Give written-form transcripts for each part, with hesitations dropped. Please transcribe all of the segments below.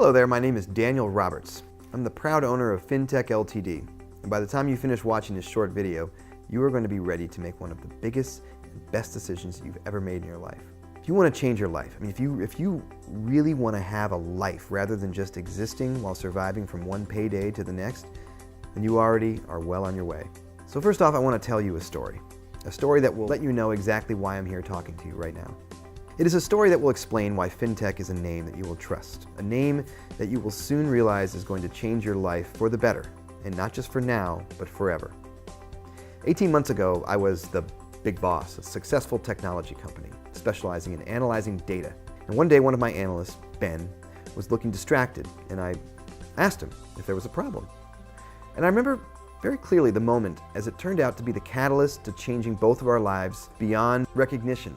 Hello there, my name is Daniel Roberts. I'm the proud owner of FinTech Ltd. And by the time you finish watching this short video, you are going to be ready to make one of the biggest and best decisions you've ever made in your life. If you want to change your life, if you really want to have a life rather than just existing while surviving from one payday to the next, then you already are well on your way. So first off, I want to tell you a story that will let you know exactly why I'm here talking to you right now. It is a story that will explain why FinTech is a name that you will trust, a name that you will soon realize is going to change your life for the better, and not just for now, but forever. 18 months ago, I was the big boss, a successful technology company specializing in analyzing data. And one day, one of my analysts, Ben, was looking distracted, and I asked him if there was a problem. And I remember very clearly the moment as it turned out to be the catalyst to changing both of our lives beyond recognition.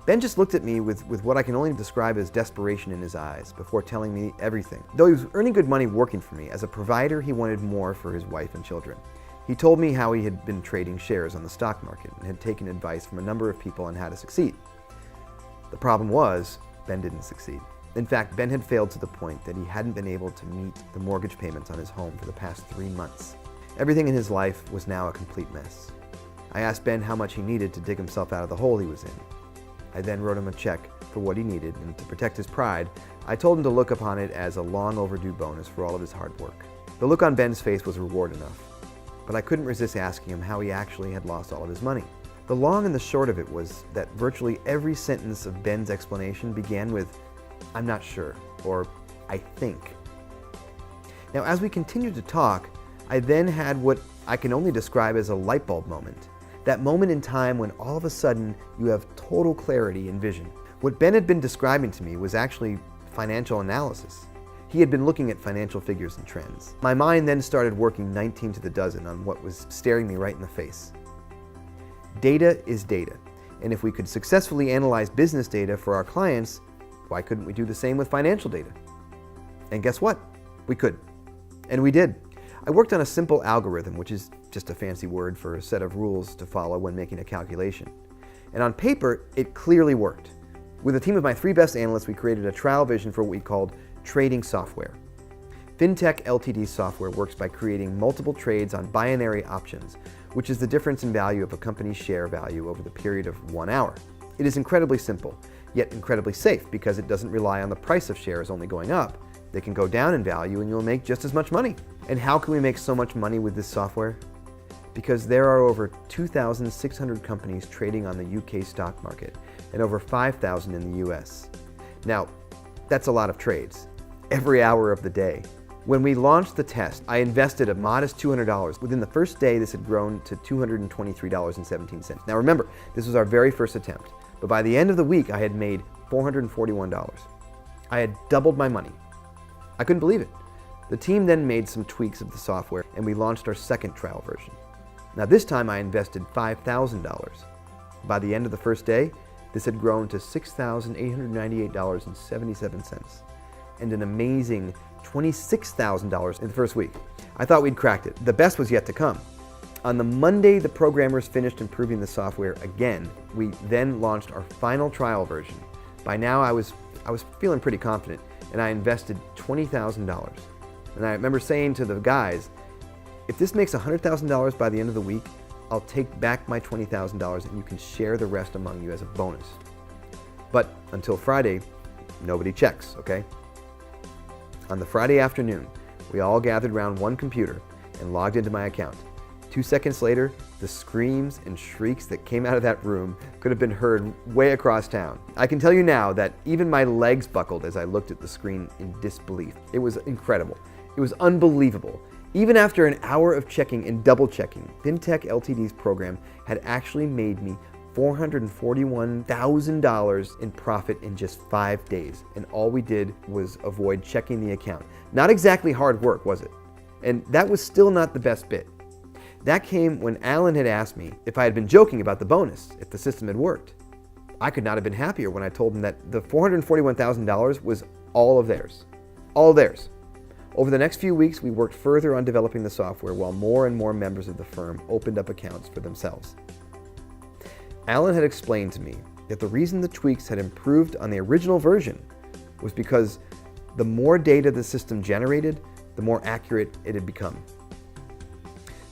Ben just looked at me with what I can only describe as desperation in his eyes before telling me everything. Though he was earning good money working for me, as a provider he wanted more for his wife and children. He told me how he had been trading shares on the stock market and had taken advice from a number of people on how to succeed. The problem was, Ben didn't succeed. In fact, Ben had failed to the point that he hadn't been able to meet the mortgage payments on his home for the past 3 months. Everything in his life was now a complete mess. I asked Ben how much he needed to dig himself out of the hole he was in. I then wrote him a check for what he needed, and to protect his pride, I told him to look upon it as a long overdue bonus for all of his hard work. The look on Ben's face was reward enough, but I couldn't resist asking him how he actually had lost all of his money. The long and the short of it was that virtually every sentence of Ben's explanation began with, "I'm not sure," or "I think." Now, as we continued to talk, I then had what I can only describe as a light bulb moment. That moment in time when all of a sudden you have total clarity and vision. What Ben had been describing to me was actually financial analysis. He had been looking at financial figures and trends. My mind then started working 19 to the dozen on what was staring me right in the face. Data is data, and if we could successfully analyze business data for our clients, why couldn't we do the same with financial data? And guess what? We could. And we did. I worked on a simple algorithm, which is just a fancy word for a set of rules to follow when making a calculation. And on paper, it clearly worked. With a team of my 3 best analysts, we created a trial vision for what we called trading software. FinTech Ltd software works by creating multiple trades on binary options, which is the difference in value of a company's share value over the period of 1 hour. It is incredibly simple, yet incredibly safe because it doesn't rely on the price of shares only going up. They can go down in value and you'll make just as much money. And how can we make so much money with this software? Because there are over 2,600 companies trading on the UK stock market and over 5,000 in the US. Now, that's a lot of trades, every hour of the day. When we launched the test, I invested a modest $200. Within the first day, this had grown to $223.17. Now remember, this was our very first attempt, but by the end of the week, I had made $441. I had doubled my money. I couldn't believe it. The team then made some tweaks of the software and we launched our second trial version. Now this time I invested $5,000. By the end of the first day, this had grown to $6,898.77 and an amazing $26,000 in the first week. I thought we'd cracked it. The best was yet to come. On the Monday the programmers finished improving the software again, we then launched our final trial version. By now I was feeling pretty confident and I invested $20,000. And I remember saying to the guys, if this makes $100,000 by the end of the week, I'll take back my $20,000 and you can share the rest among you as a bonus. But until Friday, nobody checks, okay? On the Friday afternoon, we all gathered around one computer and logged into my account. 2 seconds later, the screams and shrieks that came out of that room could have been heard way across town. I can tell you now that even my legs buckled as I looked at the screen in disbelief. It was incredible. It was unbelievable. Even after an hour of checking and double checking, FinTech Ltd's program had actually made me $441,000 in profit in just 5 days. And all we did was avoid checking the account. Not exactly hard work, was it? And that was still not the best bit. That came when Alan had asked me if I had been joking about the bonus, if the system had worked. I could not have been happier when I told him that the $441,000 was all of theirs. All theirs. Over the next few weeks, we worked further on developing the software while more and more members of the firm opened up accounts for themselves. Alan had explained to me that the reason the tweaks had improved on the original version was because The more data the system generated, the more accurate it had become.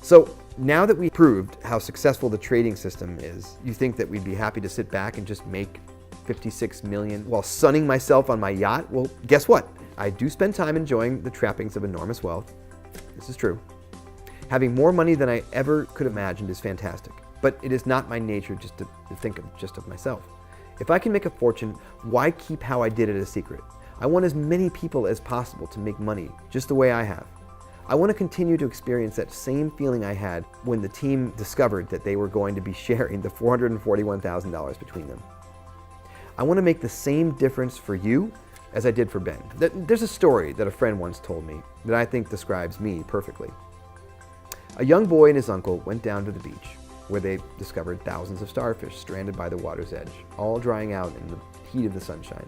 So now that we proved how successful the trading system is, you think that we'd be happy to sit back and just make 56 million while sunning myself on my yacht? Well, guess what? I do spend time enjoying the trappings of enormous wealth. This is true. Having more money than I ever could have imagined is fantastic, but it is not my nature just to think of myself. If I can make a fortune, why keep how I did it a secret? I want as many people as possible to make money just the way I have. I want to continue to experience that same feeling I had when the team discovered that they were going to be sharing the $441,000 between them. I want to make the same difference for you as I did for Ben. There's a story that a friend once told me that I think describes me perfectly. A young boy and his uncle went down to the beach where they discovered thousands of starfish stranded by the water's edge, all drying out in the heat of the sunshine.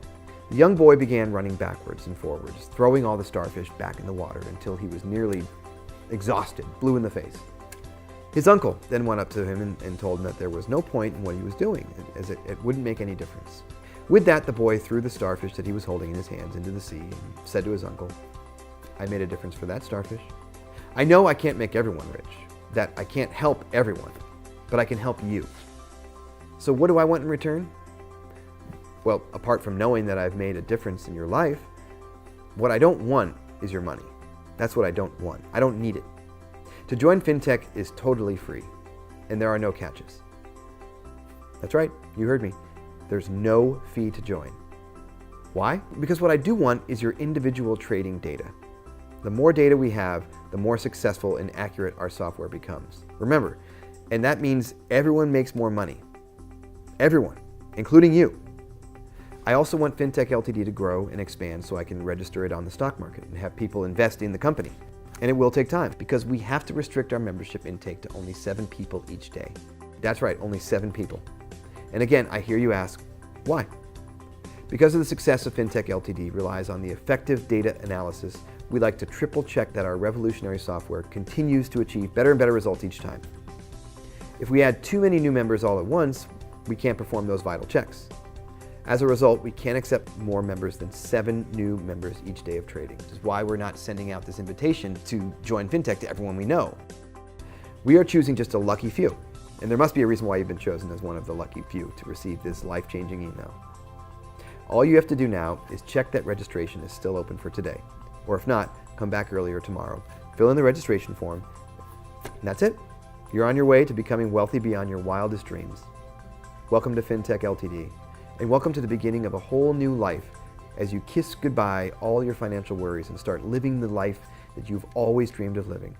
The young boy began running backwards and forwards, throwing all the starfish back in the water until he was nearly exhausted, blue in the face. His uncle then went up to him and told him that there was no point in what he was doing, as it wouldn't make any difference. With that, the boy threw the starfish that he was holding in his hands into the sea and said to his uncle, "I made a difference for that starfish. I know I can't make everyone rich, that I can't help everyone, but I can help you. So what do I want in return? Well, apart from knowing that I've made a difference in your life, what I don't want is your money. That's what I don't want. I don't need it. To join FinTech is totally free, and there are no catches." That's right, you heard me. There's no fee to join. Why? Because what I do want is your individual trading data. The more data we have, the more successful and accurate our software becomes. Remember, and that means everyone makes more money. Everyone, including you. I also want FinTech Ltd to grow and expand so I can register it on the stock market and have people invest in the company. And it will take time because we have to restrict our membership intake to only 7 people each day. That's right, only 7 people. And again, I hear you ask, why? Because of the success of FinTech Ltd relies on the effective data analysis, we like to triple check that our revolutionary software continues to achieve better and better results each time. If we add too many new members all at once, we can't perform those vital checks. As a result, we can't accept more members than 7 new members each day of trading, which is why we're not sending out this invitation to join FinTech to everyone we know. We are choosing just a lucky few, and there must be a reason why you've been chosen as one of the lucky few to receive this life-changing email. All you have to do now is check that registration is still open for today, or if not, come back earlier tomorrow, fill in the registration form, and that's it. You're on your way to becoming wealthy beyond your wildest dreams. Welcome to FinTech Ltd. And welcome to the beginning of a whole new life as you kiss goodbye all your financial worries and start living the life that you've always dreamed of living.